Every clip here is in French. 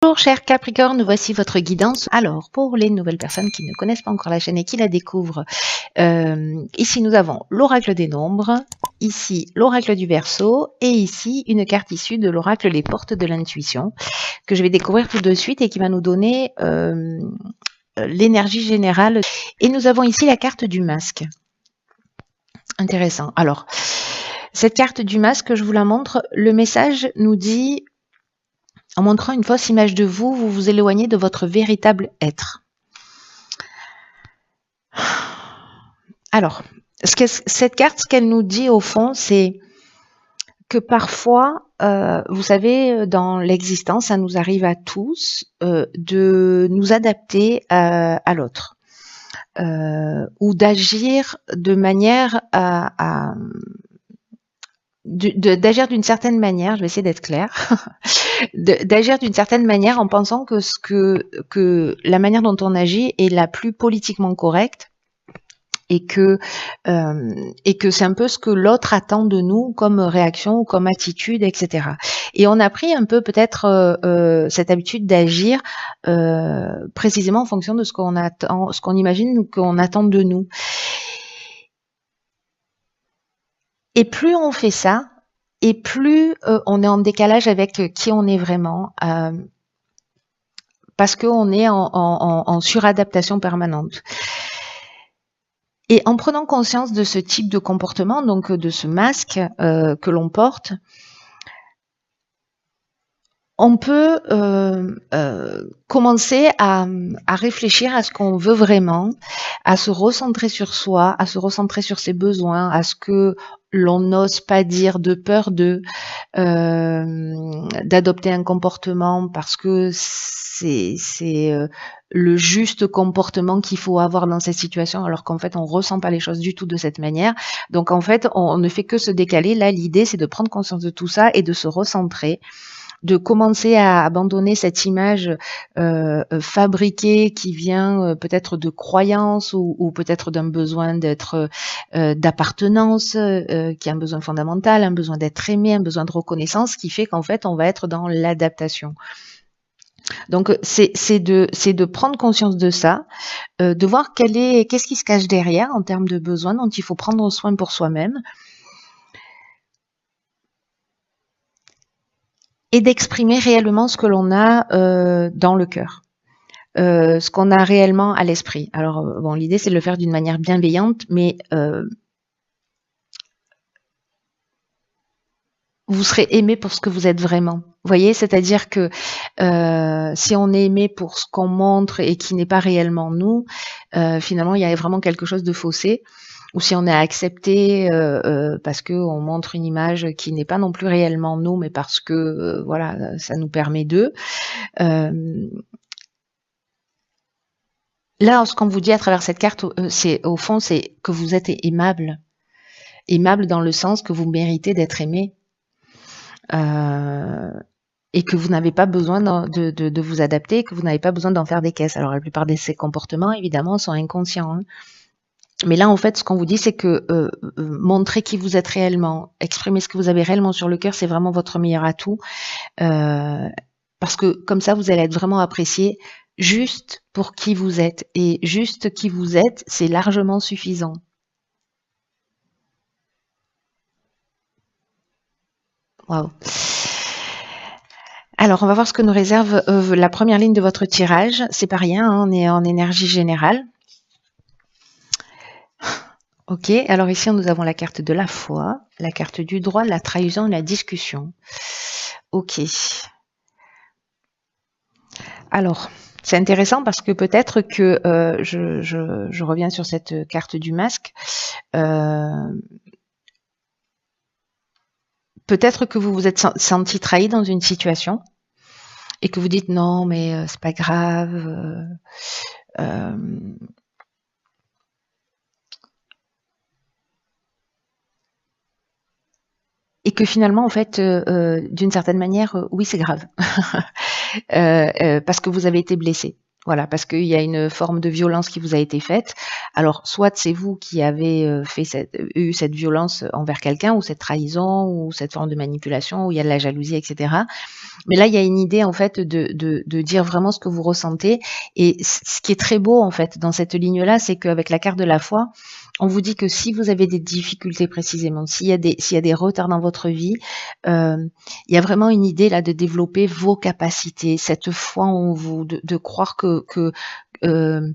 Bonjour chers Capricorne, voici votre guidance. Alors pour les nouvelles personnes qui ne connaissent pas encore la chaîne et qui la découvrent, ici nous avons l'oracle des nombres, ici l'oracle du Verseau et ici une carte issue de l'oracle des portes de l'intuition que je vais découvrir tout de suite et qui va nous donner l'énergie générale. Et nous avons ici la carte du masque. Intéressant. Alors cette carte du masque, je vous la montre. Le message nous dit: en montrant une fausse image de vous, vous vous éloignez de votre véritable être. Alors, cette carte, ce qu'elle nous dit au fond, c'est que parfois, vous savez, dans l'existence, ça nous arrive à tous de nous adapter à l'autre. Ou d'agir de manière d'agir d'une certaine manière, je vais essayer d'être claire, d'agir d'une certaine manière en pensant que la manière dont on agit est la plus politiquement correcte et que c'est un peu ce que l'autre attend de nous comme réaction ou comme attitude, etc. Et on a pris un peu peut-être cette habitude d'agir précisément en fonction de ce qu'on attend, ce qu'on imagine ou qu'on attend de nous. Et plus on fait ça, et plus on est en décalage avec qui on est vraiment, parce qu'on est en suradaptation permanente. Et en prenant conscience de ce type de comportement, donc de ce masque que l'on porte, on peut commencer à réfléchir à ce qu'on veut vraiment, à se recentrer sur soi, à se recentrer sur ses besoins, à ce que l'on n'ose pas dire de peur d'adopter un comportement parce que c'est le juste comportement qu'il faut avoir dans cette situation, alors qu'en fait on ressent pas les choses du tout de cette manière. Donc en fait on ne fait que se décaler. Là l'idée c'est de prendre conscience de tout ça et de se recentrer, de commencer à abandonner cette image fabriquée qui vient peut-être de croyances ou peut-être d'un besoin d'être d'appartenance, qui est un besoin fondamental, un besoin d'être aimé, un besoin de reconnaissance, qui fait qu'en fait on va être dans l'adaptation. Donc c'est de prendre conscience de ça, de voir qu'est-ce qui se cache derrière en termes de besoins dont il faut prendre soin pour soi-même, et d'exprimer réellement ce que l'on a dans le cœur, ce qu'on a réellement à l'esprit. Alors bon, l'idée c'est de le faire d'une manière bienveillante, mais vous serez aimé pour ce que vous êtes vraiment. Vous voyez, c'est-à-dire que si on est aimé pour ce qu'on montre et qui n'est pas réellement nous, finalement il y a vraiment quelque chose de faussé. Ou si on est accepté parce qu'on montre une image qui n'est pas non plus réellement nous, mais parce que voilà, ça nous permet d'eux. Là, ce qu'on vous dit à travers cette carte, c'est au fond, c'est que vous êtes aimable. Aimable dans le sens que vous méritez d'être aimé. Et que vous n'avez pas besoin de vous adapter, que vous n'avez pas besoin d'en faire des caisses. Alors la plupart de ces comportements, évidemment, sont inconscients. Hein. Mais là, en fait, ce qu'on vous dit, c'est que montrer qui vous êtes réellement, exprimer ce que vous avez réellement sur le cœur, c'est vraiment votre meilleur atout. Parce que comme ça, vous allez être vraiment apprécié juste pour qui vous êtes. Et juste qui vous êtes, c'est largement suffisant. Waouh. Alors, on va voir ce que nous réserve la première ligne de votre tirage. C'est pas rien, hein, on est en énergie générale. Ok, alors ici nous avons la carte de la foi, la carte du droit, la trahison et la discussion. Ok. Alors, c'est intéressant parce que peut-être que je reviens sur cette carte du masque. Peut-être que vous vous êtes senti trahi dans une situation et que vous dites non, mais c'est pas grave. Et que finalement, en fait, d'une certaine manière, oui, c'est grave. Parce que vous avez été blessé. Voilà, parce qu'il y a une forme de violence qui vous a été faite. Alors, soit c'est vous qui avez eu cette violence envers quelqu'un, ou cette trahison, ou cette forme de manipulation, où il y a de la jalousie, etc. Mais là, il y a une idée en fait de dire vraiment ce que vous ressentez. Et ce qui est très beau en fait dans cette ligne-là, c'est qu'avec la carte de la foi, on vous dit que si vous avez des difficultés précisément, s'il y a des retards dans votre vie, il y a vraiment une idée là de développer vos capacités, cette foi en vous, de croire que euh,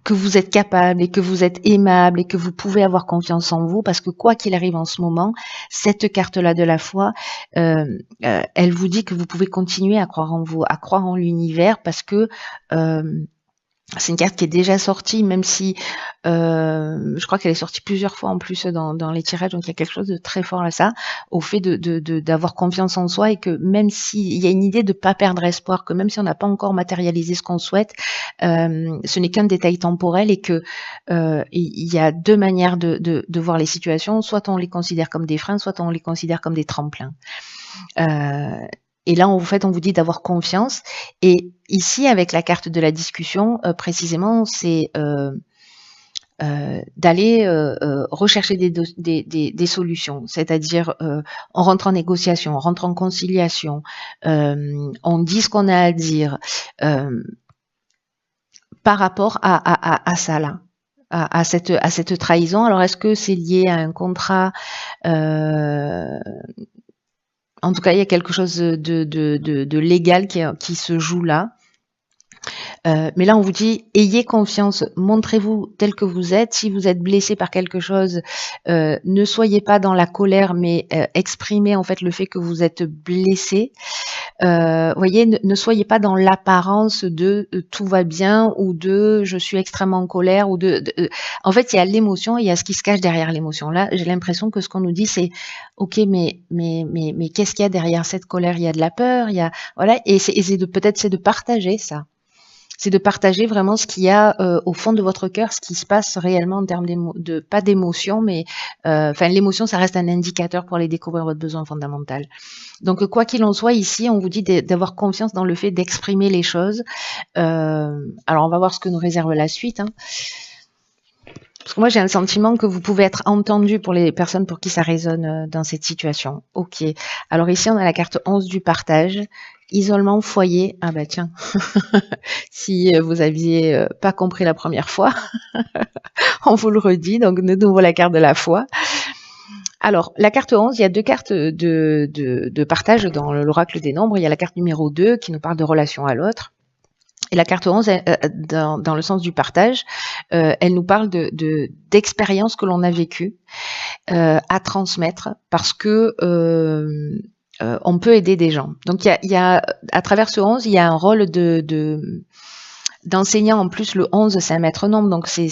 que vous êtes capable et que vous êtes aimable et que vous pouvez avoir confiance en vous, parce que quoi qu'il arrive en ce moment, cette carte-là de la foi, elle vous dit que vous pouvez continuer à croire en vous, à croire en l'univers, parce que c'est une carte qui est déjà sortie, même si je crois qu'elle est sortie plusieurs fois en plus dans les tirages, donc il y a quelque chose de très fort à ça, au fait d'avoir confiance en soi, et que même s'il y a une idée de ne pas perdre espoir, que même si on n'a pas encore matérialisé ce qu'on souhaite, ce n'est qu'un détail temporel, et que il y a deux manières de voir les situations, soit on les considère comme des freins, soit on les considère comme des tremplins. Et là, en fait, on vous dit d'avoir confiance. Et ici, avec la carte de la discussion, précisément, c'est d'aller rechercher des solutions. C'est-à-dire, on rentre en négociation, on rentre en conciliation, on dit ce qu'on a à dire par rapport à ça là. À cette trahison. Alors, est-ce que c'est lié à un contrat en tout cas, il y a quelque chose de légal qui se joue là. Mais là, on vous dit, ayez confiance, montrez-vous tel que vous êtes. Si vous êtes blessé par quelque chose, ne soyez pas dans la colère, mais exprimez en fait le fait que vous êtes blessé. Voyez, ne soyez pas dans l'apparence de tout va bien, ou de je suis extrêmement en colère, ou en fait, il y a l'émotion et il y a ce qui se cache derrière l'émotion. Là, j'ai l'impression que ce qu'on nous dit, c'est ok, mais qu'est-ce qu'il y a derrière cette colère? Il y a de la peur, il y a voilà, et peut-être c'est de partager ça. C'est de partager vraiment ce qu'il y a au fond de votre cœur, ce qui se passe réellement en termes pas d'émotion, mais enfin l'émotion, ça reste un indicateur pour aller découvrir votre besoin fondamental. Donc quoi qu'il en soit, ici, on vous dit d'avoir confiance dans le fait d'exprimer les choses. Alors on va voir ce que nous réserve la suite. Hein. Parce que moi, j'ai un sentiment que vous pouvez être entendu pour les personnes pour qui ça résonne dans cette situation. Ok. Alors ici, on a la carte 11 du partage. Isolement, foyer. Ah bah tiens, si vous aviez pas compris la première fois, on vous le redit. Donc, de nouveau la carte de la foi. Alors, la carte 11, il y a deux cartes de partage dans l'oracle des nombres. Il y a la carte numéro 2 qui nous parle de relation à l'autre. Et la carte 11, dans le sens du partage, elle nous parle d'expériences que l'on a vécues à transmettre, parce que on peut aider des gens. Donc, il y a à travers ce 11, il y a un rôle d'enseignant. En plus, le 11, c'est un maître nombre, donc c'est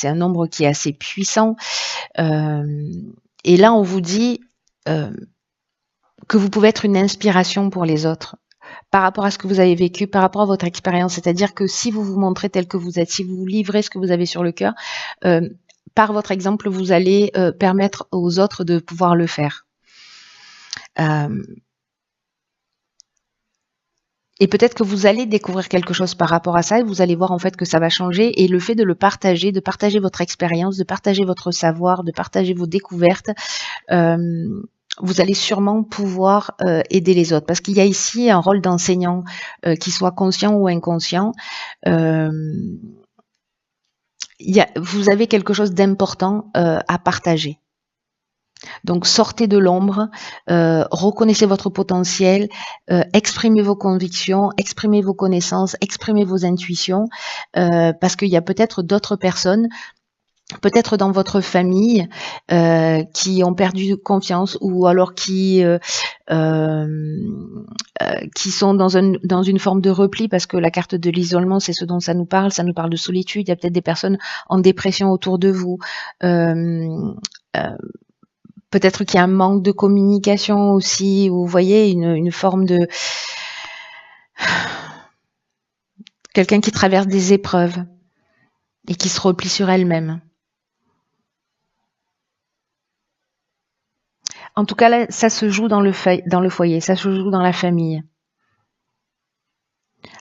un nombre qui est assez puissant. Et là, on vous dit que vous pouvez être une inspiration pour les autres, par rapport à ce que vous avez vécu, par rapport à votre expérience. C'est-à-dire que si vous vous montrez tel que vous êtes, si vous livrez ce que vous avez sur le cœur, par votre exemple, vous allez permettre aux autres de pouvoir le faire. Et peut-être que vous allez découvrir quelque chose par rapport à ça, et vous allez voir en fait que ça va changer, et le fait de le partager, de partager votre expérience, de partager votre savoir, de partager vos découvertes, vous allez sûrement pouvoir aider les autres, parce qu'il y a ici un rôle d'enseignant, qu'il soit conscient ou inconscient. Vous avez quelque chose d'important à partager. Donc sortez de l'ombre, reconnaissez votre potentiel, exprimez vos convictions, exprimez vos connaissances, exprimez vos intuitions, parce qu'il y a peut-être d'autres personnes, peut-être dans votre famille, qui ont perdu confiance, ou alors qui sont dans une forme de repli, parce que la carte de l'isolement, c'est ce dont ça nous parle de solitude. Il y a peut-être des personnes en dépression autour de vous. Peut-être qu'il y a un manque de communication aussi, ou vous voyez une forme de quelqu'un qui traverse des épreuves et qui se replie sur elle-même. En tout cas, là, ça se joue dans le foyer, ça se joue dans la famille.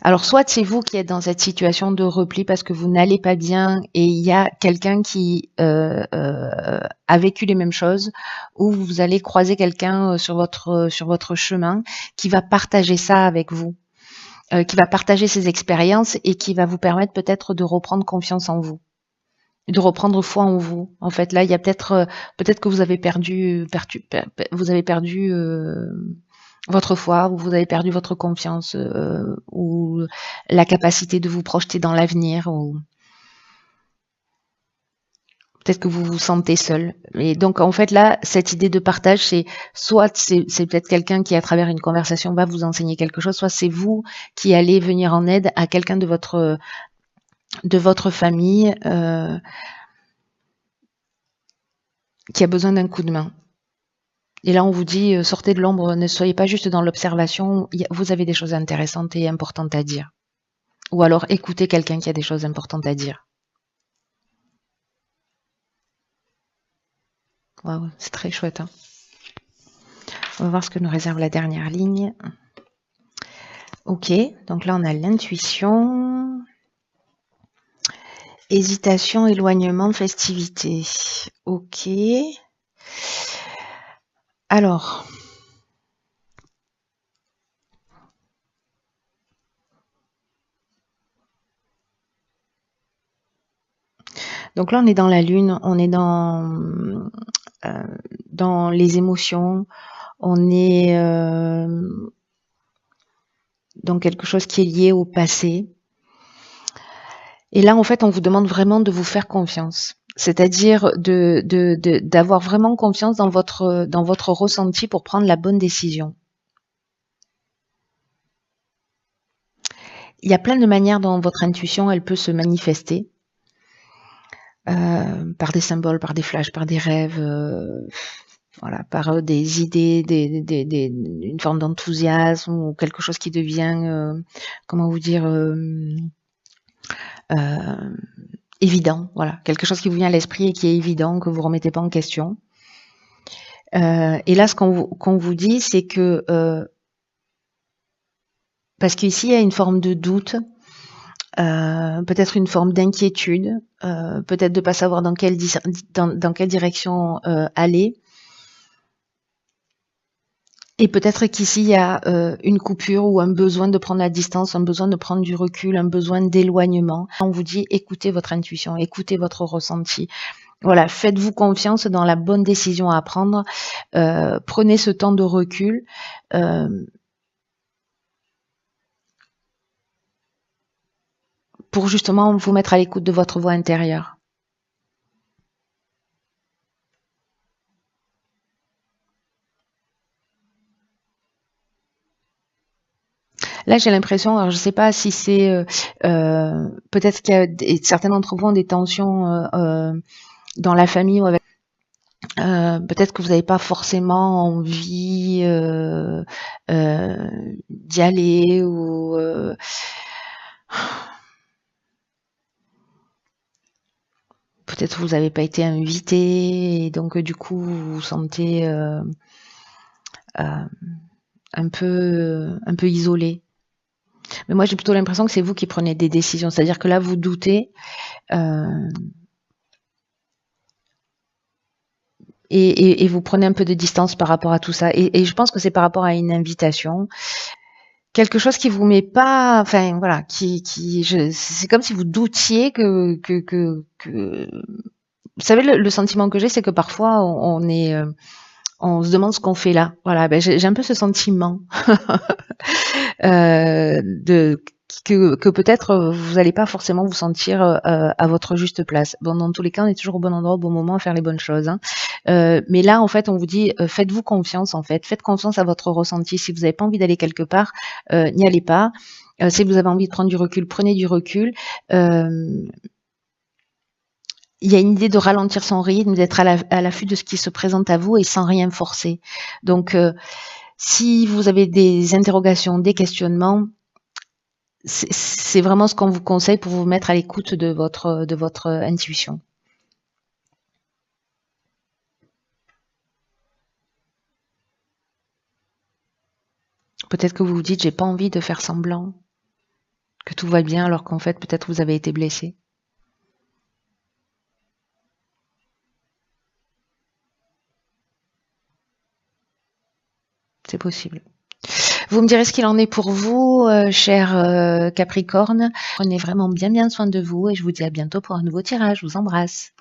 Alors, soit c'est vous qui êtes dans cette situation de repli parce que vous n'allez pas bien et il y a quelqu'un qui a vécu les mêmes choses, ou vous allez croiser quelqu'un sur votre chemin qui va partager ça avec vous, qui va partager ses expériences et qui va vous permettre peut-être de reprendre confiance en vous, de reprendre foi en vous. En fait, là, il y a peut-être que vous avez perdu votre foi, ou vous avez perdu votre confiance, ou la capacité de vous projeter dans l'avenir, ou peut-être que vous vous sentez seul. Et donc, en fait, là, cette idée de partage, c'est peut-être quelqu'un qui, à travers une conversation, va vous enseigner quelque chose, soit c'est vous qui allez venir en aide à quelqu'un de votre famille qui a besoin d'un coup de main. Et là, on vous dit, sortez de l'ombre, ne soyez pas juste dans l'observation, vous avez des choses intéressantes et importantes à dire. Ou alors, écoutez quelqu'un qui a des choses importantes à dire. Waouh, c'est très chouette. Hein. On va voir ce que nous réserve la dernière ligne. Ok, donc là, on a l'intuition. Hésitation, éloignement, festivité. Ok. Alors... Donc là, on est dans la lune, on est dans les émotions, on est dans quelque chose qui est lié au passé. Et là, en fait, on vous demande vraiment de vous faire confiance. C'est-à-dire d'avoir vraiment confiance dans votre ressenti pour prendre la bonne décision. Il y a plein de manières dont votre intuition, elle peut se manifester. Par des symboles, par des flashs, par des rêves, voilà, par des idées, une forme d'enthousiasme ou quelque chose qui devient, comment vous dire, évident, voilà, quelque chose qui vous vient à l'esprit et qui est évident, que vous ne remettez pas en question. Et là, ce qu'on vous dit, c'est que, parce qu'ici, il y a une forme de doute, peut-être une forme d'inquiétude, peut-être de ne pas savoir dans quelle direction aller. Et peut-être qu'ici, il y a une coupure ou un besoin de prendre la distance, un besoin de prendre du recul, un besoin d'éloignement. On vous dit, écoutez votre intuition, écoutez votre ressenti. Voilà, faites-vous confiance dans la bonne décision à prendre. Prenez ce temps de recul. Pour justement vous mettre à l'écoute de votre voix intérieure. Là, j'ai l'impression, alors je ne sais pas si c'est peut-être qu'il y a certains d'entre vous ont des tensions dans la famille ou avec. Peut-être que vous n'avez pas forcément envie d'y aller, ou peut-être que vous n'avez pas été invité et donc du coup vous vous sentez un peu isolé. Mais moi j'ai plutôt l'impression que c'est vous qui prenez des décisions, c'est-à-dire que là vous doutez et vous prenez un peu de distance par rapport à tout ça. Et je pense que c'est par rapport à une invitation, quelque chose qui vous met pas, enfin voilà, c'est comme si vous doutiez que vous savez, le sentiment que j'ai, c'est que parfois on se demande ce qu'on fait là. Voilà, ben j'ai un peu ce sentiment que peut-être vous n'allez pas forcément vous sentir à votre juste place. Bon, dans tous les cas, on est toujours au bon endroit, au bon moment, à faire les bonnes choses. Hein. Mais là, en fait, on vous dit, faites-vous confiance, en fait. Faites confiance à votre ressenti. Si vous n'avez pas envie d'aller quelque part, n'y allez pas. Si vous avez envie de prendre du recul, prenez du recul. Il y a une idée de ralentir son rythme, d'être à l'affût de ce qui se présente à vous et sans rien forcer. Donc, si vous avez des interrogations, des questionnements, c'est vraiment ce qu'on vous conseille pour vous mettre à l'écoute de votre intuition. Peut-être que vous vous dites, j'ai pas envie de faire semblant que tout va bien, alors qu'en fait, peut-être vous avez été blessé. C'est possible. Vous me direz ce qu'il en est pour vous, cher Capricorne. Prenez vraiment bien soin de vous et je vous dis à bientôt pour un nouveau tirage. Je vous embrasse.